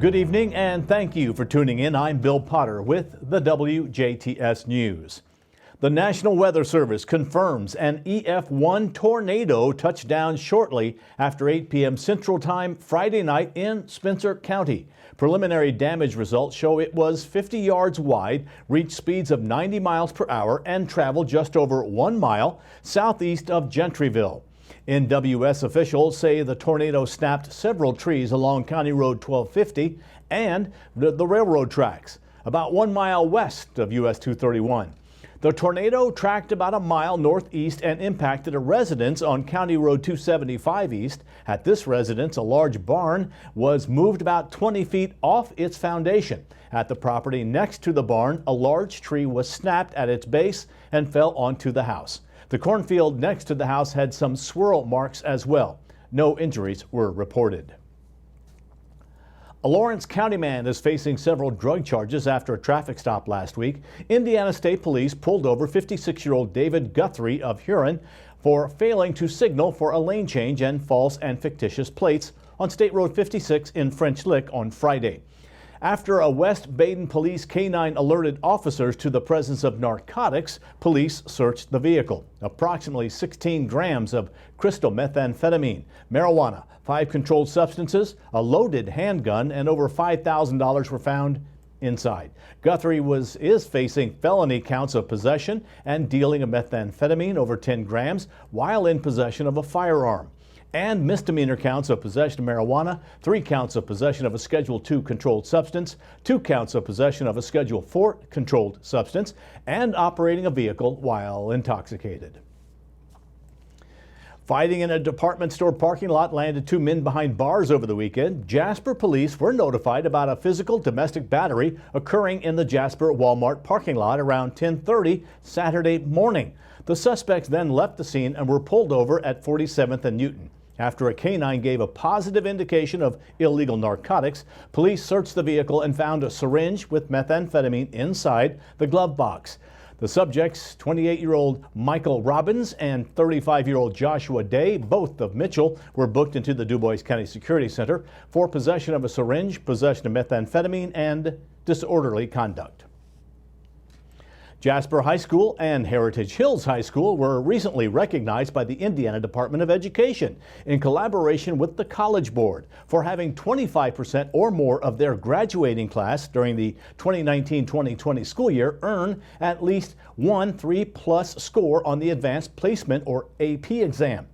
Good evening and thank you for tuning in. I'm Bill Potter with the WJTS News. The National Weather Service confirms an EF1 tornado touched down shortly after 8 p.m. Central Time Friday night in Spencer County. Preliminary damage results show it was 50 yards wide, reached speeds of 90 miles per hour, and traveled just over 1 mile southeast of Gentryville. NWS officials say the tornado snapped several trees along County Road 1250 and the railroad tracks, about 1 mile west of US 231. The tornado tracked about a mile northeast and impacted a residence on County Road 275 East. At this residence, a large barn was moved about 20 feet off its foundation. At the property next to the barn, a large tree was snapped at its base and fell onto the house. The cornfield next to the house had some swirl marks as well. No injuries were reported. A Lawrence County man is facing several drug charges after a traffic stop last week. Indiana State Police pulled over 56-year-old David Guthrie of Huron for failing to signal for a lane change and false and fictitious plates on State Road 56 in French Lick on Friday. After a West Baden Police K-9 alerted officers to the presence of narcotics, police searched the vehicle. Approximately 16 grams of crystal methamphetamine, marijuana, 5 controlled substances, a loaded handgun, and over $5,000 were found inside. Guthrie is facing felony counts of possession and dealing of methamphetamine over 10 grams while in possession of a firearm, and misdemeanor counts of possession of marijuana, 3 counts of possession of a Schedule II controlled substance, 2 counts of possession of a Schedule IV controlled substance, and operating a vehicle while intoxicated. Fighting in a department store parking lot landed 2 men behind bars over the weekend. Jasper police were notified about a physical domestic battery occurring in the Jasper Walmart parking lot around 10:30 Saturday morning. The suspects then left the scene and were pulled over at 47th and Newton. After a K-9 gave a positive indication of illegal narcotics, police searched the vehicle and found a syringe with methamphetamine inside the glove box. The subjects, 28-year-old Michael Robbins and 35-year-old Joshua Day, both of Mitchell, were booked into the Dubois County Security Center for possession of a syringe, possession of methamphetamine, and disorderly conduct. Jasper High School and Heritage Hills High School were recently recognized by the Indiana Department of Education in collaboration with the College Board for having 25% or more of their graduating class during the 2019-2020 school year earn at least one 3+ score on the Advanced Placement or AP exam.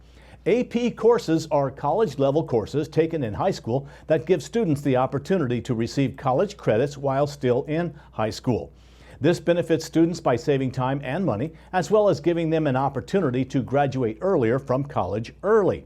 AP courses are college-level courses taken in high school that give students the opportunity to receive college credits while still in high school. This benefits students by saving time and money, as well as giving them an opportunity to graduate earlier from college early.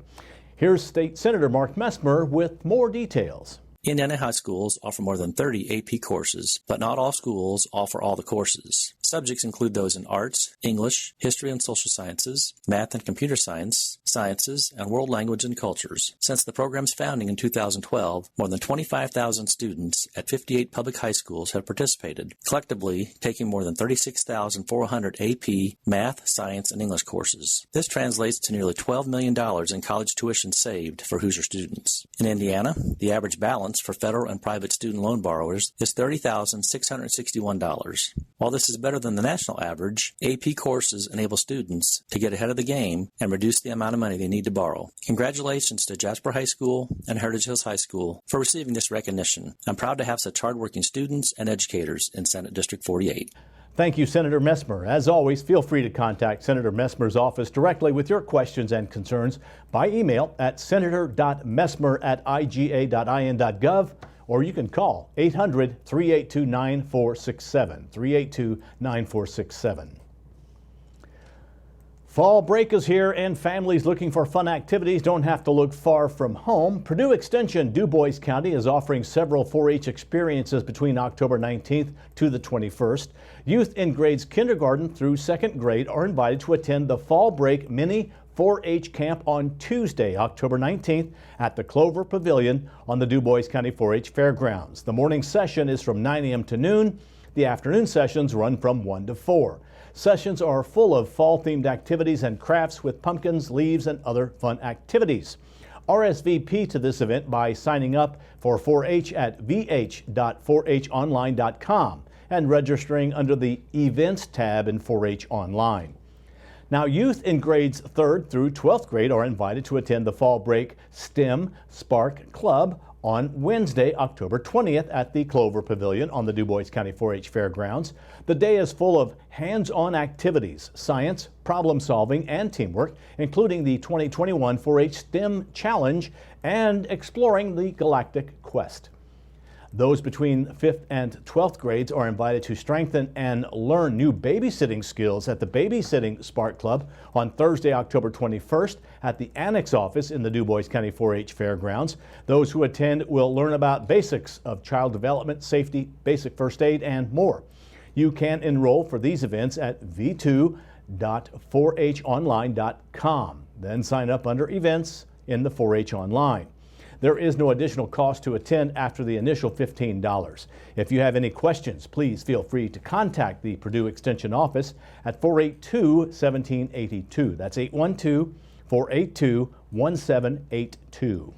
Here's State Senator Mark Messmer with more details. Indiana high schools offer more than 30 AP courses, but not all schools offer all the courses. Subjects include those in arts, English, history and social sciences, math and computer science, sciences, and world language and cultures. Since the program's founding in 2012, more than 25,000 students at 58 public high schools have participated, collectively taking more than 36,400 AP, math, science, and English courses. This translates to nearly $12 million in college tuition saved for Hoosier students. In Indiana, the average balance for federal and private student loan borrowers is $30,661. While this is better than the national average, AP courses enable students to get ahead of the game and reduce the amount of money they need to borrow. Congratulations to Jasper High School and Heritage Hills High School for receiving this recognition. I'm proud to have such hardworking students and educators in Senate District 48. Thank you, Senator Messmer. As always, feel free to contact Senator Messmer's office directly with your questions and concerns by email at senator.messmer@iga.in.gov, or you can call 800-382-9467, 382-9467. Fall break is here and families looking for fun activities don't have to look far from home. Purdue Extension Dubois County is offering several 4-H experiences between October 19th to the 21st. Youth in grades kindergarten through 2nd grade are invited to attend the Fall Break Mini 4-H Camp on Tuesday, October 19th at the Clover Pavilion on the Dubois County 4-H Fairgrounds. The morning session is from 9 a.m. to noon. The afternoon sessions run from 1 to 4. Sessions are full of fall-themed activities and crafts with pumpkins, leaves, and other fun activities. RSVP to this event by signing up for 4-H at vh.4honline.com and registering under the Events tab in 4-H Online. Now, youth in grades 3rd through 12th grade are invited to attend the Fall Break STEM Spark Club on Wednesday, October 20th at the Clover Pavilion on the DuBois County 4-H Fairgrounds. The day is full of hands-on activities, science, problem solving, and teamwork, including the 2021 4-H STEM Challenge and exploring the Galactic Quest. Those between 5th and 12th grades are invited to strengthen and learn new babysitting skills at the Babysitting Spark Club on Thursday, October 21st at the Annex office in the DuBois County 4-H Fairgrounds. Those who attend will learn about basics of child development, safety, basic first aid, and more. You can enroll for these events at v2.4honline.com. Then sign up under Events in the 4-H Online. There is no additional cost to attend after the initial $15. If you have any questions, please feel free to contact the Purdue Extension office at 482-1782. That's 812-482-1782.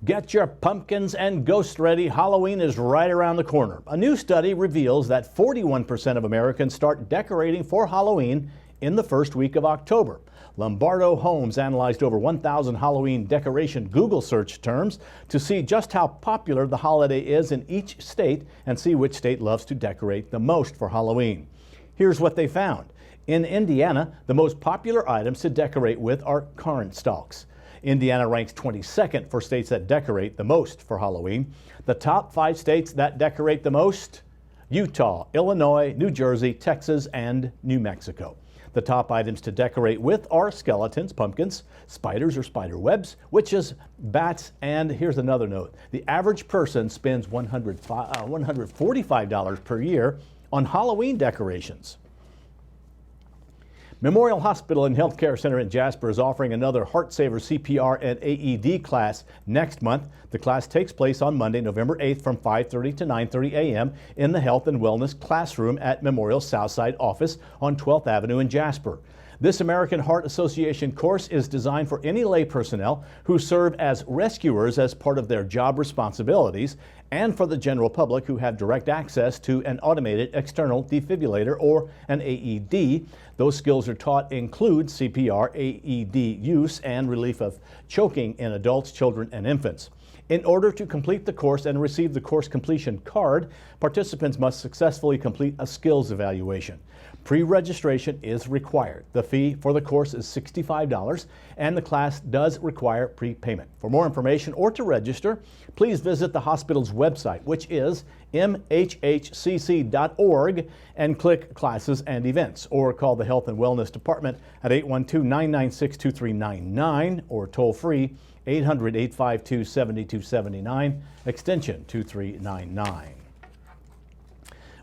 Get your pumpkins and ghosts ready. Halloween is right around the corner. A new study reveals that 41% of Americans start decorating for Halloween in the first week of October. Lombardo Homes analyzed over 1,000 Halloween decoration Google search terms to see just how popular the holiday is in each state and see which state loves to decorate the most for Halloween. Here's what they found. In Indiana, the most popular items to decorate with are corn stalks. Indiana ranks 22nd for states that decorate the most for Halloween. The top 5 states that decorate the most: Utah, Illinois, New Jersey, Texas, and New Mexico. The top items to decorate with are skeletons, pumpkins, spiders or spider webs, witches, bats, and here's another note. The average person spends $145 per year on Halloween decorations. Memorial Hospital and Healthcare Center in Jasper is offering another Heart Saver CPR and AED class next month. The class takes place on Monday, November 8th from 5:30 to 9:30 a.m. in the Health and Wellness classroom at Memorial Southside office on 12th Avenue in Jasper. This American Heart Association course is designed for any lay personnel who serve as rescuers as part of their job responsibilities, and for the general public who have direct access to an automated external defibrillator or an AED. Those skills are taught include CPR, AED use, and relief of choking in adults, children, and infants. In order to complete the course and receive the course completion card, participants must successfully complete a skills evaluation. Pre-registration is required. The fee for the course is $65, and the class does require prepayment. For more information or to register, please visit the hospital's website, which is mhhcc.org, and click Classes and Events, or call the Health and Wellness Department at 812-996-2399 or toll free 800-852-7279, extension 2399.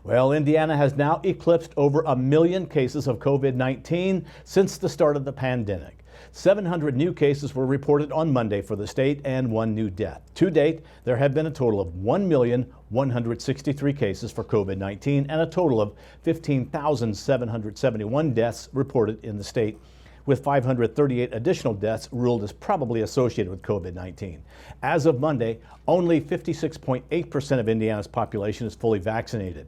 Well, Indiana has now eclipsed over 1 million cases of COVID-19 since the start of the pandemic. 700 new cases were reported on Monday for the state and 1 new death. To date, there have been a total of 1,163 cases for COVID-19 and a total of 15,771 deaths reported in the state, with 538 additional deaths ruled as probably associated with COVID-19. As of Monday, only 56.8% of Indiana's population is fully vaccinated.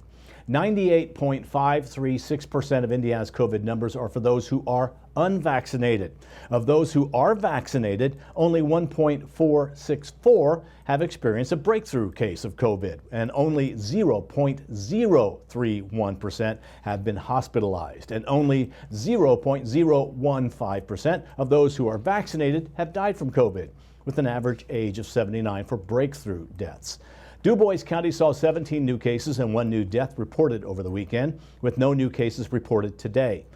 98.536% of Indiana's COVID numbers are for those who are unvaccinated. Of those who are vaccinated, only 1.464 have experienced a breakthrough case of COVID, and only 0.031% have been hospitalized, and only 0.015% of those who are vaccinated have died from COVID, with an average age of 79 for breakthrough deaths. DuBois County saw 17 new cases and 1 new death reported over the weekend, with no new cases reported today.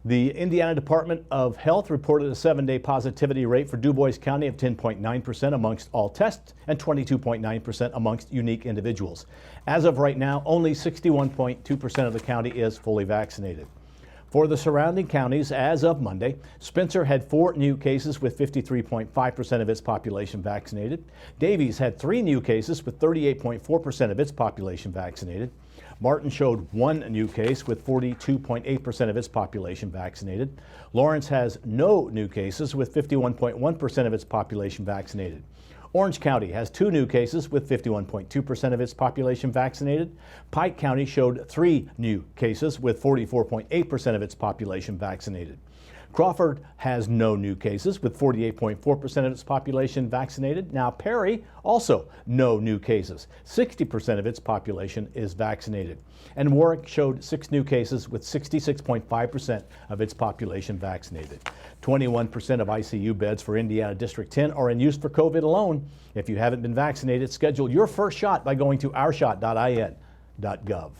The Indiana Department of Health reported a 7-day positivity rate for DuBois County of 10.9% amongst all tests and 22.9% amongst unique individuals. As of right now, only 61.2% of the county is fully vaccinated. For the surrounding counties, as of Monday, Spencer had 4 new cases with 53.5% of its population vaccinated. Davies had 3 new cases with 38.4% of its population vaccinated. Martin showed one new case with 42.8% of its population vaccinated. Lawrence has no new cases with 51.1% of its population vaccinated. Orange County has two new cases with 51.2% of its population vaccinated. Pike County showed three new cases with 44.8% of its population vaccinated. Crawford has no new cases with 48.4% of its population vaccinated. Now Perry, also no new cases. 60% of its population is vaccinated. And Warwick showed 6 new cases with 66.5% of its population vaccinated. 21% of ICU beds for Indiana District 10 are in use for COVID alone. If you haven't been vaccinated, schedule your first shot by going to ourshot.in.gov.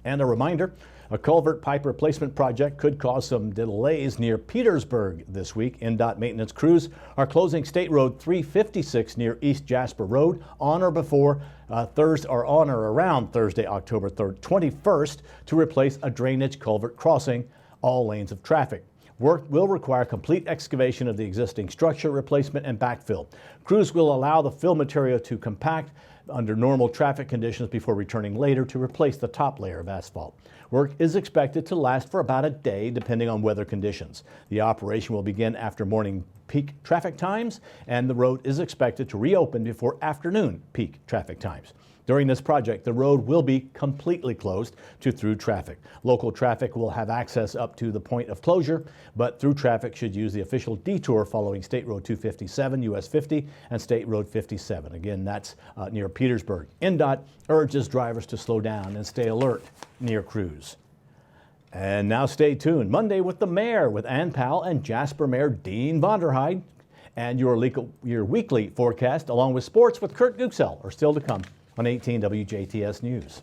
And a reminder, a culvert pipe replacement project could cause some delays near Petersburg this week. NDOT maintenance crews are closing State Road 356 near East Jasper Road on or before Thursday or on or around Thursday, October 21st to replace a drainage culvert crossing all lanes of traffic. Work will require complete excavation of the existing structure, replacement, and backfill. Crews will allow the fill material to compact under normal traffic conditions before returning later to replace the top layer of asphalt. Work is expected to last for about a day, depending on weather conditions. The operation will begin after morning peak traffic times, and the road is expected to reopen before afternoon peak traffic times. During this project, the road will be completely closed to through traffic. Local traffic will have access up to the point of closure, but through traffic should use the official detour following State Road 257, US 50, and State Road 57. Again, that's near Petersburg. NDOT urges drivers to slow down and stay alert near crews. And now stay tuned. Monday with the Mayor with Ann Powell and Jasper Mayor Dean Vonderheide. And your weekly forecast along with sports with Kurt Guxell are still to come on 18 WJTS News.